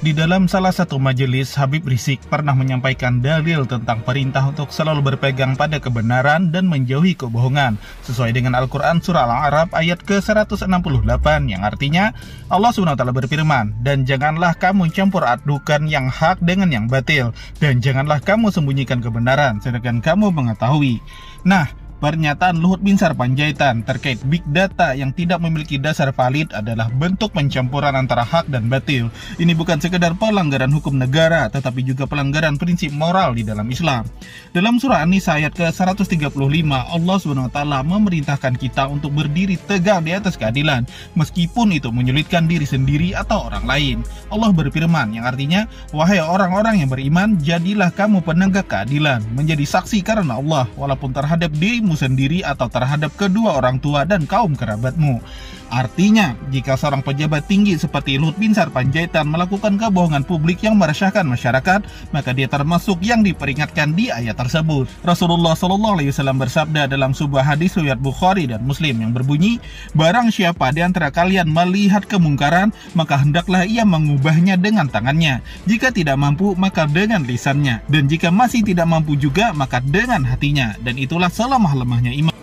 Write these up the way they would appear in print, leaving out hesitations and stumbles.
Di dalam salah satu majelis, Habib Rizik pernah menyampaikan dalil tentang perintah untuk selalu berpegang pada kebenaran dan menjauhi kebohongan, sesuai dengan Al-Quran Surah Al-A'raf ayat ke-168, yang artinya Allah SWT berfirman, "Dan janganlah kamu campur adukan yang hak dengan yang batil, dan janganlah kamu sembunyikan kebenaran, sedangkan kamu mengetahui." Nah, pernyataan Luhut Bin Sarpanjaitan terkait big data yang tidak memiliki dasar valid adalah bentuk pencampuran antara hak dan batil. Ini bukan sekedar pelanggaran hukum negara, tetapi juga pelanggaran prinsip moral di dalam Islam. Dalam surah An-Nisa ayat ke-135, Allah SWT memerintahkan kita untuk berdiri tegak di atas keadilan, meskipun itu menyulitkan diri sendiri atau orang lain. Allah berfirman, yang artinya, "Wahai orang-orang yang beriman, jadilah kamu penegak keadilan, menjadi saksi karena Allah, walaupun terhadap dirimu sendiri atau terhadap kedua orang tua dan kaum kerabatmu." Artinya, jika seorang pejabat tinggi seperti Luhut Bin Sarpanjaitan melakukan kebohongan publik yang meresahkan masyarakat, maka dia termasuk yang diperingatkan di ayat tersebut. Rasulullah SAW bersabda dalam sebuah hadis riwayat Bukhari dan Muslim yang berbunyi, "Barang siapa di antara kalian melihat kemungkaran, maka hendaklah ia mengubahnya dengan tangannya. Jika tidak mampu, maka dengan lisannya. Dan jika masih tidak mampu juga, maka dengan hatinya. Dan itulah selemah-lemahnya iman."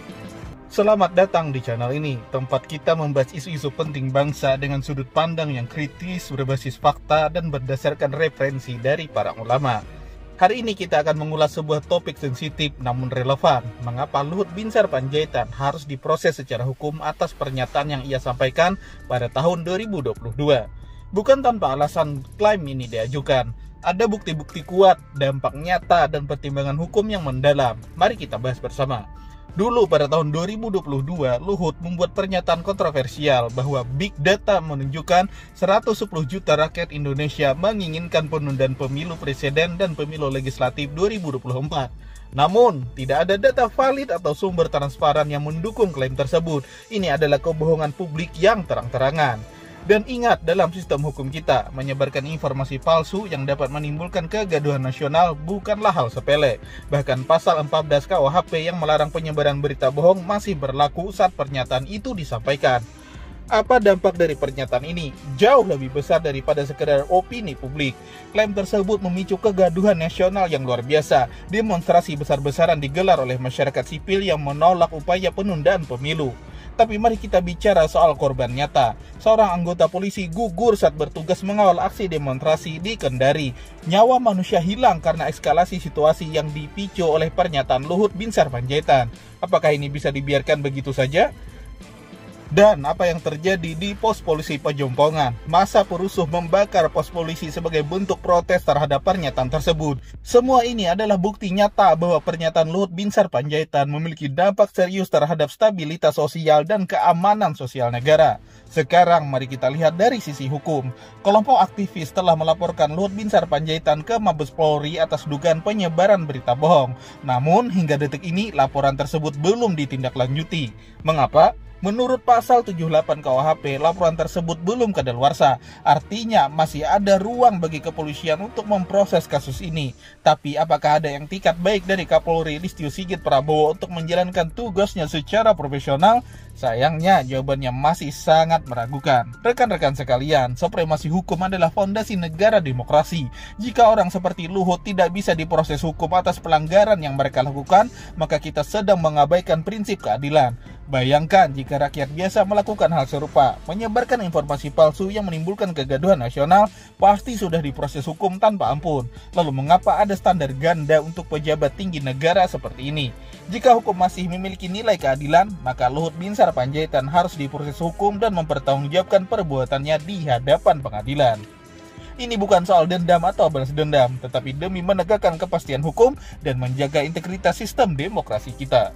Selamat datang di channel ini, tempat kita membahas isu-isu penting bangsa dengan sudut pandang yang kritis, berbasis fakta, dan berdasarkan referensi dari para ulama. Hari ini kita akan mengulas sebuah topik sensitif namun relevan. Mengapa Luhut Bin Sarpanjaitan harus diproses secara hukum atas pernyataan yang ia sampaikan pada tahun 2022? Bukan tanpa alasan klaim ini diajukan. Ada bukti-bukti kuat, dampak nyata, dan pertimbangan hukum yang mendalam. Mari kita bahas bersama. Dulu pada tahun 2022, Luhut membuat pernyataan kontroversial bahwa big data menunjukkan 110 juta rakyat Indonesia menginginkan penundaan pemilu presiden dan pemilu legislatif 2024. Namun, tidak ada data valid atau sumber transparan yang mendukung klaim tersebut. Ini adalah kebohongan publik yang terang-terangan. Dan ingat, dalam sistem hukum kita, menyebarkan informasi palsu yang dapat menimbulkan kegaduhan nasional bukanlah hal sepele. Bahkan pasal 14 KUHP yang melarang penyebaran berita bohong masih berlaku saat pernyataan itu disampaikan. Apa dampak dari pernyataan ini? Jauh lebih besar daripada sekedar opini publik. Klaim tersebut memicu kegaduhan nasional yang luar biasa. Demonstrasi besar-besaran digelar oleh masyarakat sipil yang menolak upaya penundaan pemilu. Tapi mari kita bicara soal korban nyata. Seorang anggota polisi gugur saat bertugas mengawal aksi demonstrasi di Kendari. Nyawa manusia hilang karena eskalasi situasi yang dipicu oleh pernyataan Luhut Bin Sarpanjaitan. Apakah ini bisa dibiarkan begitu saja? Dan apa yang terjadi di pos polisi Pejompongan? Masa perusuh membakar pos polisi sebagai bentuk protes terhadap pernyataan tersebut. Semua ini adalah bukti nyata bahwa pernyataan Luhut Bin Sarpanjaitan memiliki dampak serius terhadap stabilitas sosial dan keamanan sosial negara. Sekarang mari kita lihat dari sisi hukum. Kelompok aktivis telah melaporkan Luhut Bin Sarpanjaitan ke Mabes Polri atas dugaan penyebaran berita bohong. Namun hingga detik ini laporan tersebut belum ditindaklanjuti. Mengapa? Menurut pasal 78 KUHP, laporan tersebut belum kadaluarsa. Artinya masih ada ruang bagi kepolisian untuk memproses kasus ini. Tapi apakah ada yang tiket baik dari Kapolri Listio Sigit Prabowo untuk menjalankan tugasnya secara profesional? Sayangnya jawabannya masih sangat meragukan. Rekan-rekan sekalian, supremasi hukum adalah fondasi negara demokrasi. Jika orang seperti Luhut tidak bisa diproses hukum atas pelanggaran yang mereka lakukan, maka kita sedang mengabaikan prinsip keadilan. Bayangkan jika rakyat biasa melakukan hal serupa, menyebarkan informasi palsu yang menimbulkan kegaduhan nasional, pasti sudah diproses hukum tanpa ampun. Lalu mengapa ada standar ganda untuk pejabat tinggi negara seperti ini? Jika hukum masih memiliki nilai keadilan, maka Luhut Bin Sarpanjaitan harus diproses hukum dan mempertanggungjawabkan perbuatannya di hadapan pengadilan. Ini bukan soal dendam atau balas dendam, tetapi demi menegakkan kepastian hukum dan menjaga integritas sistem demokrasi kita.